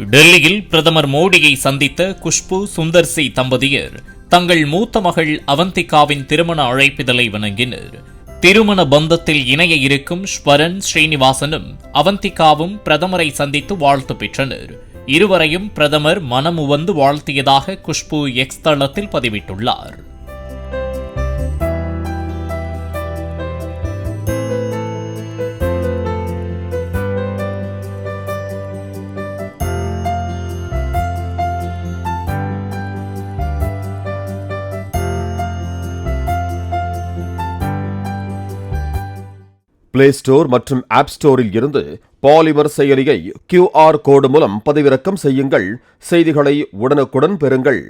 டெல்லியில் பிரதமர் மோடியை சந்தித்த குஷ்பு சுந்தர் சி தம்பதியர் தங்கள் மூத்த மகள் அவந்திகாவின் திருமண அழைப்பிதழை வழங்கினர். திருமண பந்தத்தில் இணைய இருக்கும் ஸ்வரன் ஸ்ரீனிவாசனும் அவந்திகாவும் பிரதமரை சந்தித்து வாழ்த்து பெற்றனர். இருவரையும் பிரதமர் மனமுவந்து வாழ்த்தியதாக குஷ்பு எக்ஸ் தளத்தில் பதிவிட்டுள்ளார். பிளே ஸ்டோர் மற்றும் ஆப் ஸ்டோரில் இருந்து பாலிமர் செயலியை QR கோடு மூலம் பதிவிறக்கம் செய்யுங்கள். செய்திகளை உடனுக்குடன் பெறுங்கள்.